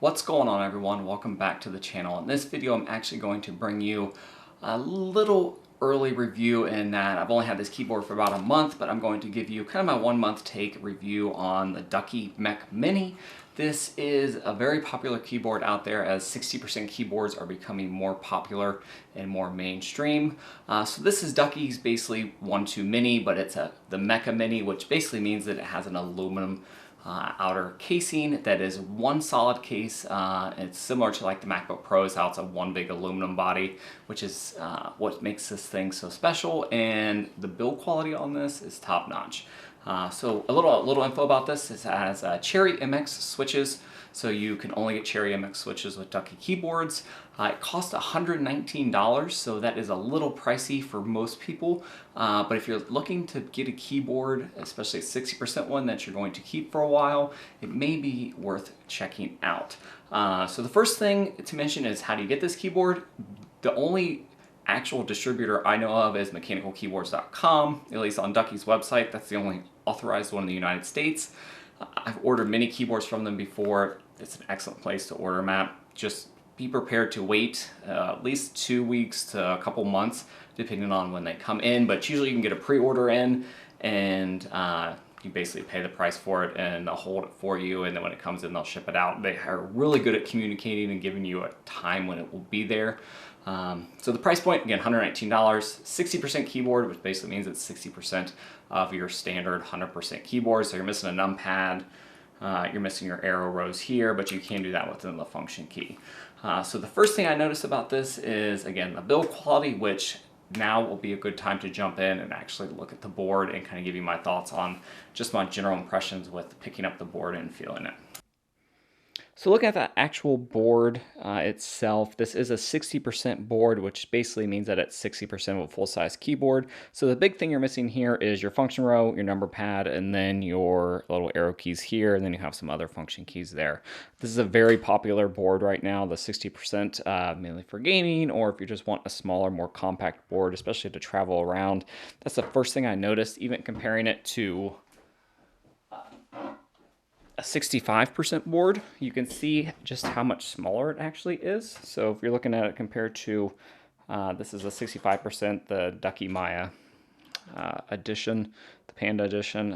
What's going on, everyone? Welcome back to the channel. In this video I'm actually going to bring you a little early review in that I've only had this keyboard for about a month, but I'm going to give you kind of my 1 month take review on the Ducky Mecha Mini. This is a very popular keyboard out there as 60% keyboards are becoming more popular and more mainstream. So this is Ducky's basically 1.2 Mini, but it's the Mecha Mini, which basically means that it has an aluminum outer casing that is one solid case. It's similar to like the MacBook Pros, how it's a one big aluminum body, which is what makes this thing so special, and the build quality on this is top notch. So a little info about this. It has Cherry MX switches, so you can only get Cherry MX switches with Ducky keyboards. It costs $119, so that is a little pricey for most people. But if you're looking to get a keyboard, especially a 60% one that you're going to keep for a while, it may be worth checking out. So the first thing to mention is, how do you get this keyboard? The only actual distributor I know of is mechanicalkeyboards.com, at least on Ducky's website. That's the only authorized one in the United States. I've ordered many keyboards from them before. It's an excellent place to order them at. Just be prepared to wait at least 2 weeks to a couple months, depending on when they come in. But usually you can get a pre-order in, and you basically pay the price for it and they'll hold it for you, and then when it comes in they'll ship it out. They are really good at communicating and giving you a time when it will be there. So the price point, again, $119, 60% keyboard, which basically means it's 60% of your standard 100% keyboard. So you're missing a numpad, you're missing your arrow rows here, but you can do that within the function key. So the first thing I noticed about this is, again, the build quality, which now will be a good time to jump in and actually look at the board and kind of give you my thoughts on just my general impressions with picking up the board and feeling it. So looking at the actual board itself, this is a 60% board, which basically means that it's 60% of a full-size keyboard. So the big thing you're missing here is your function row, your number pad, and then your little arrow keys here, and then you have some other function keys there. This is a very popular board right now, the 60%, mainly for gaming, or if you just want a smaller, more compact board, especially to travel around. That's the first thing I noticed, even comparing it to a 65% board. You can see just how much smaller it actually is. So if you're looking at it compared to, this is a 65%, the Ducky Mecha edition, the Panda edition,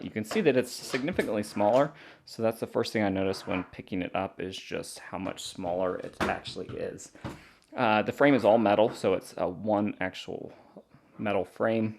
you can see that it's significantly smaller. So that's the first thing I noticed when picking it up, is just how much smaller it actually is. The frame is all metal, so it's one actual metal frame.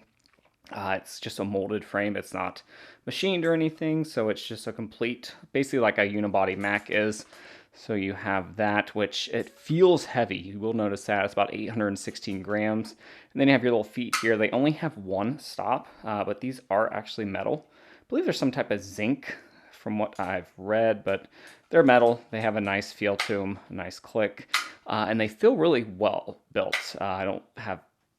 It's just a molded frame. It's not machined or anything, so it's just a complete, basically like a unibody Mac is. So you have that, which it feels heavy. You will notice that it's about 816 grams. And then you have your little feet here. They only have one stop, but these are actually metal. I believe there's some type of zinc from what I've read, but they're metal. They have a nice feel to them, a nice click, and they feel really well built. I don't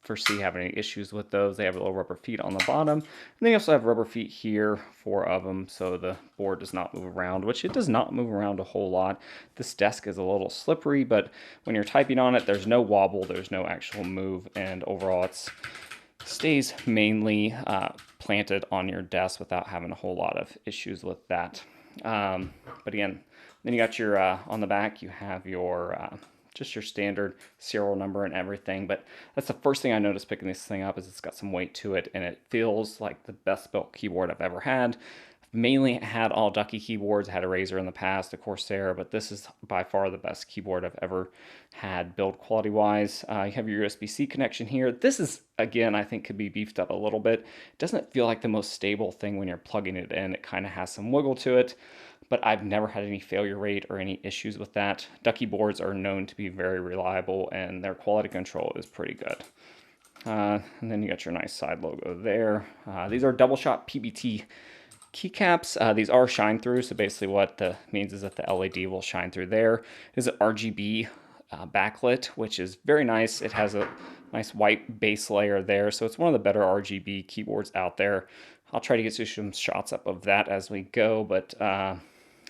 foresee having any issues with those. They have little rubber feet on the bottom, and they also have rubber feet here, 4 of them, so the board does not move around, which it does not move around a whole lot. This desk is a little slippery, but when you're typing on it, there's no wobble, there's no actual move, and overall it stays mainly planted on your desk without having a whole lot of issues with that. But again, then you got your on the back you have your just your standard serial number and everything. But that's the first thing I noticed picking this thing up, is it's got some weight to it, and it feels like the best built keyboard I've ever had. I've mainly had all Ducky keyboards. I had a Razer in the past, a Corsair, but this is by far the best keyboard I've ever had build quality wise. You have your USB-C connection here. This is, again, I think could be beefed up a little bit. It doesn't feel like the most stable thing when you're plugging it in. It kind of has some wiggle to it, but I've never had any failure rate or any issues with that. Ducky boards are known to be very reliable, and their quality control is pretty good. And then you got your nice side logo there. These are double shot PBT keycaps. These are shine through, so basically what that means is that the LED will shine through there. It is an RGB backlit, which is very nice. It has a nice white base layer there, so it's one of the better RGB keyboards out there. I'll try to get you some shots up of that as we go, but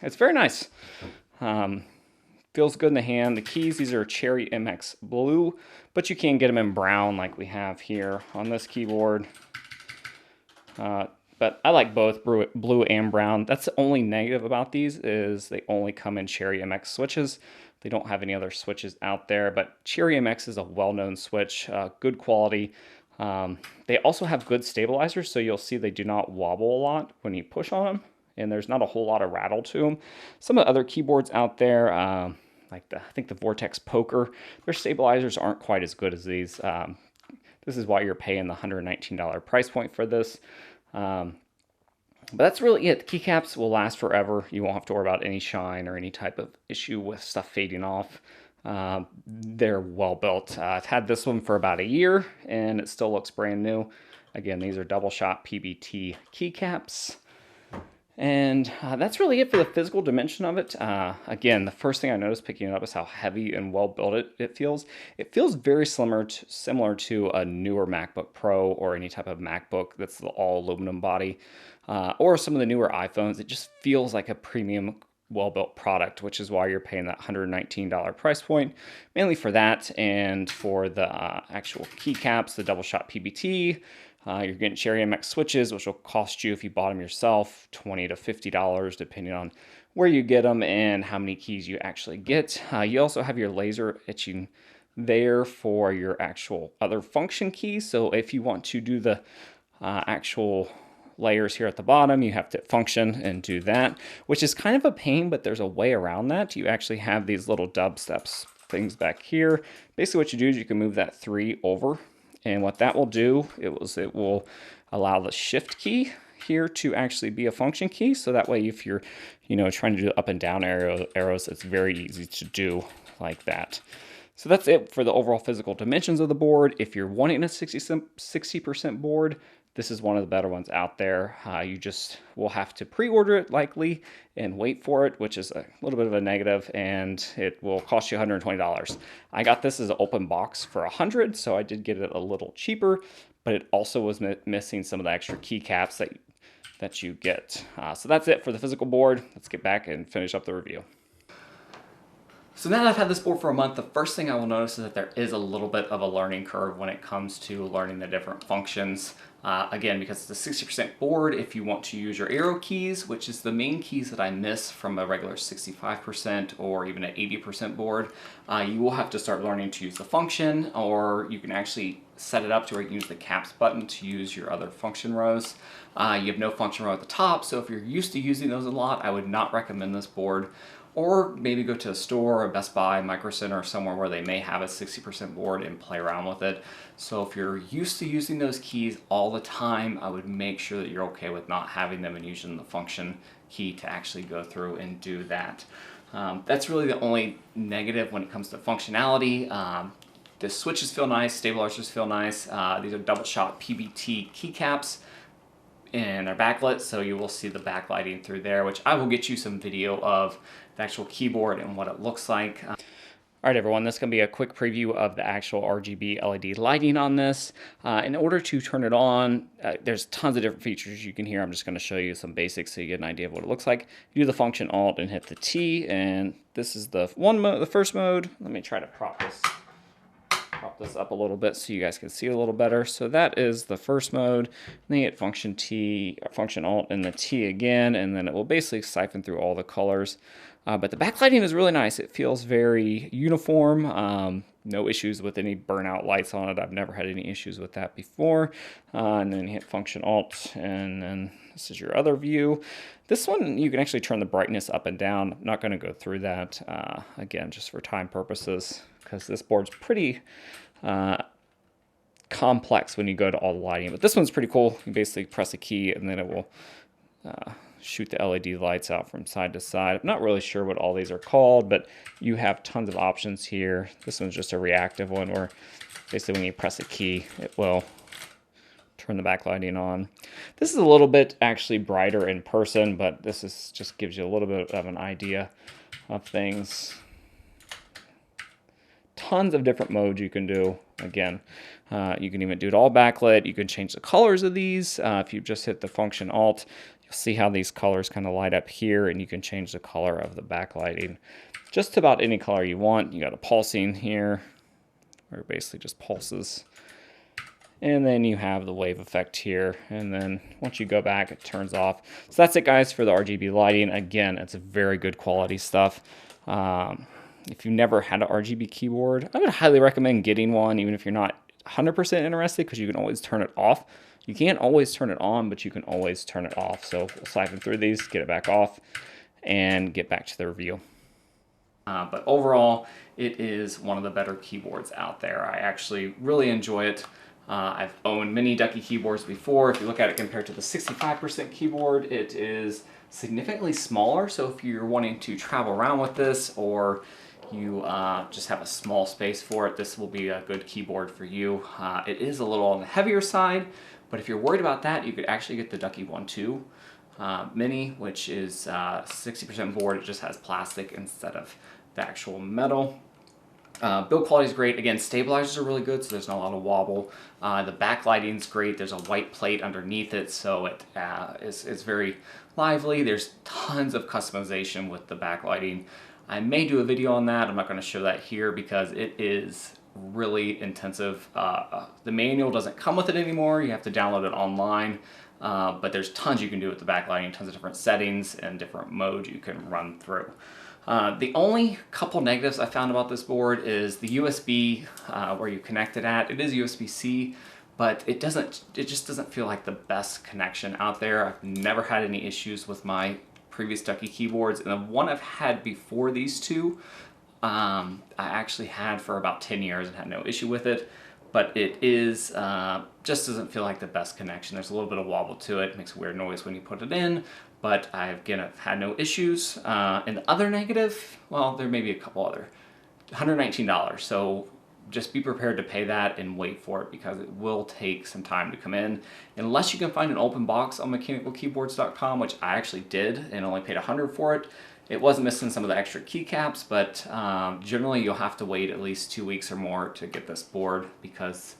it's very nice. Feels good in the hand. The keys, these are Cherry MX Blue, but you can get them in brown like we have here on this keyboard. But I like both blue and brown. That's the only negative about these is they only come in Cherry MX switches. They don't have any other switches out there, but Cherry MX is a well-known switch, good quality. They also have good stabilizers, so you'll see they do not wobble a lot when you push on them, and there's not a whole lot of rattle to them. Some of the other keyboards out there, I think the Vortex Poker, their stabilizers aren't quite as good as these. This is why you're paying the $119 price point for this. But that's really it. The keycaps will last forever. You won't have to worry about any shine or any type of issue with stuff fading off. They're well built. I've had this one for about a year and it still looks brand new. Again, these are double shot PBT keycaps. And that's really it for the physical dimension of it. Again, the first thing I noticed picking it up is how heavy and well built it feels. It feels very similar to a newer MacBook Pro or any type of MacBook that's the all aluminum body. Or some of the newer iPhones. It just feels like a premium, well-built product, which is why you're paying that $119 price point, mainly for that and for the actual keycaps, the double shot PBT. You're getting Cherry MX switches, which will cost you, if you bought them yourself, $20 to $50, depending on where you get them and how many keys you actually get. You also have your laser etching there for your actual other function keys. So if you want to do the actual layers here at the bottom, you have to function and do that, which is kind of a pain, but there's a way around that. You actually have these little dubsteps things back here. Basically what you do is you can move that 3 over, and what that will do, it will allow the shift key here to actually be a function key. So that way if you're, trying to do up and down arrows, it's very easy to do like that. So that's it for the overall physical dimensions of the board. If you're wanting a 60% board, this is one of the better ones out there. You just will have to pre-order it likely and wait for it, which is a little bit of a negative, and it will cost you $120. I got this as an open box for $100, so I did get it a little cheaper, but it also was missing some of the extra keycaps that you get. So that's it for the physical board. Let's get back and finish up the review. So now that I've had this board for a month, the first thing I will notice is that there is a little bit of a learning curve when it comes to learning the different functions. Again, because it's a 60% board, if you want to use your arrow keys, which is the main keys that I miss from a regular 65% or even an 80% board, you will have to start learning to use the function, or you can actually set it up to where you can use the caps button to use your other function rows. You have no function row at the top, so if you're used to using those a lot, I would not recommend this board. Or maybe go to a store, a Best Buy, Micro Center, or somewhere where they may have a 60% board and play around with it. So if you're used to using those keys all the time, I would make sure that you're okay with not having them and using the function key to actually go through and do that. That's really the only negative when it comes to functionality. The switches feel nice, stabilizers feel nice. These are double shot PBT keycaps, and they're backlit, so you will see the backlighting through there, which I will get you some video of the actual keyboard and what it looks like. All right, everyone, this is going to be a quick preview of the actual RGB LED lighting on this. In order to turn it on, there's tons of different features you can hear. I'm just going to show you some basics so you get an idea of what it looks like. You do the function Alt and hit the T, and this is the first mode. Let me try to prop this up a little bit so you guys can see a little better. So that is the first mode. Then you hit function Alt and the T again, and then it will basically siphon through all the colors. But the backlighting is really nice. It feels very uniform. No issues with any burnout lights on it. I've never had any issues with that before. And then you hit function Alt, and then this is your other view. This one, you can actually turn the brightness up and down. I'm not going to go through that, again, just for time purposes, because this board's pretty complex when you go to all the lighting. But this one's pretty cool. You basically press a key, and then it will shoot the LED lights out from side to side. I'm not really sure what all these are called, but you have tons of options here. This one's just a reactive one where basically when you press a key, it will turn the backlighting on. This is a little bit actually brighter in person, but this is just gives you a little bit of an idea of things. Tons of different modes you can do. Again, you can even do it all backlit. You can change the colors of these. If you just hit the function Alt, you'll see how these colors kind of light up here, and you can change the color of the backlighting just about any color you want. You got a pulsing here, where it basically just pulses. And then you have the wave effect here. And then once you go back, it turns off. So that's it, guys, for the RGB lighting. Again, it's very good quality stuff. If you've never had an RGB keyboard, I would highly recommend getting one, even if you're not 100% interested, because you can always turn it off. You can't always turn it on, but you can always turn it off. So we'll siphon through these, get it back off, and get back to the review. But overall, it is one of the better keyboards out there. I actually really enjoy it. I've owned many Ducky keyboards before. If you look at it compared to the 65% keyboard, it is significantly smaller. So if you're wanting to travel around with this, or you just have a small space for it, this will be a good keyboard for you. It is a little on the heavier side, but if you're worried about that, you could actually get the Ducky Mini, which is 60% board. It just has plastic instead of the actual metal. Build quality is great. Again, stabilizers are really good, so there's not a lot of wobble. The backlighting is great. There's a white plate underneath it, so it is very lively. There's tons of customization with the backlighting. I may do a video on that. I'm not going to show that here because it is really intensive. The manual doesn't come with it anymore. You have to download it online. But there's tons you can do with the backlighting, tons of different settings and different modes you can run through. The only couple negatives I found about this board is the USB where you connect it at. It is USB-C, but it just doesn't feel like the best connection out there. I've never had any issues with my previous Ducky keyboards, and the one I've had before these two, I actually had for about 10 years and had no issue with it. But it is, just doesn't feel like the best connection. There's a little bit of wobble to it. It makes a weird noise when you put it in, but I've had no issues. And the other negative, well, there may be a couple other. $119, so just be prepared to pay that and wait for it because it will take some time to come in. Unless you can find an open box on mechanicalkeyboards.com, which I actually did and only paid $100 for it. It was missing some of the extra keycaps, but generally you'll have to wait at least 2 weeks or more to get this board because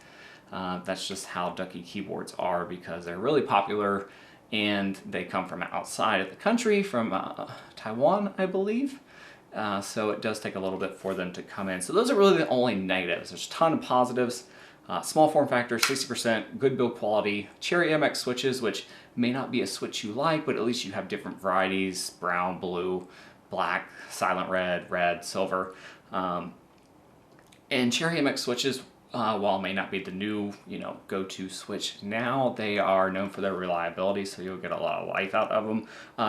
that's just how Ducky keyboards are, because they're really popular and they come from outside of the country, from Taiwan, I believe. So it does take a little bit for them to come in. So those are really the only negatives. There's a ton of positives. Small form factor, 60%, good build quality, Cherry MX switches, which may not be a switch you like, but at least you have different varieties: brown, blue, black, silent red, red, silver. And Cherry MX switches, while may not be the new, go-to switch now, they are known for their reliability, so you'll get a lot of life out of them.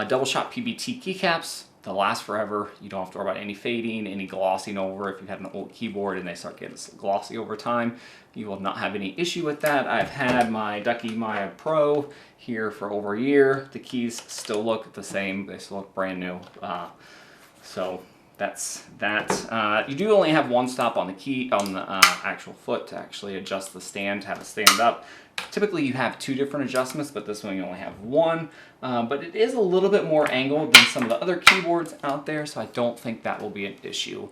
Double shot PBT keycaps, they'll last forever. You don't have to worry about any fading, any glossing over. If you've had an old keyboard and they start getting glossy over time, you will not have any issue with that. I've had my Ducky Maya Pro here for over a year. The keys still look the same. They still look brand new. So that's that. You do only have one stop on the actual foot to actually adjust the stand, to have it stand up. Typically you have two different adjustments, but this one you only have one. But it is a little bit more angled than some of the other keyboards out there, so I don't think that will be an issue.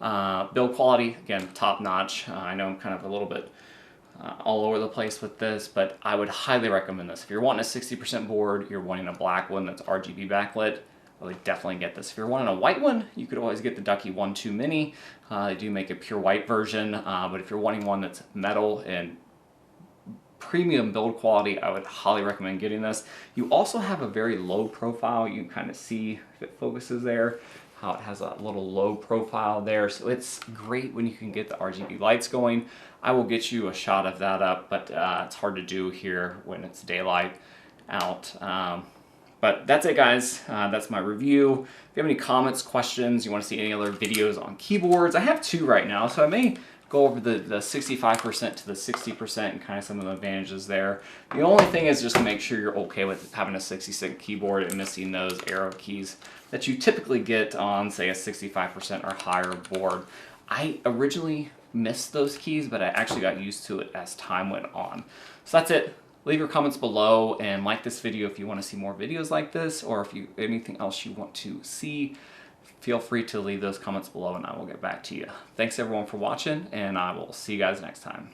Build quality, again, top notch. I know I'm kind of a little bit all over the place with this, but I would highly recommend this. If you're wanting a 60% board, you're wanting a black one that's RGB backlit, I would definitely get this. If you're wanting a white one, you could always get the Ducky Mini. They do make a pure white version, but if you're wanting one that's metal and premium build quality, I would highly recommend getting this. You also have a very low profile. You can kind of see, if it focuses there, how it has a little low profile there. So it's great when you can get the RGB lights going. I will get you a shot of that up, but it's hard to do here when it's daylight out. But that's it, guys. That's my review. If you have any comments, questions, you want to see any other videos on keyboards, I have two right now, so I may go over the 65% to the 60% and kind of some of the advantages there. The only thing is just to make sure you're okay with having a 60% keyboard and missing those arrow keys that you typically get on, say, a 65% or higher board. I originally missed those keys, but I actually got used to it as time went on. So that's it. Leave your comments below and like this video if you want to see more videos like this, or if you anything else you want to see. Feel free to leave those comments below and I will get back to you. Thanks everyone for watching, and I will see you guys next time.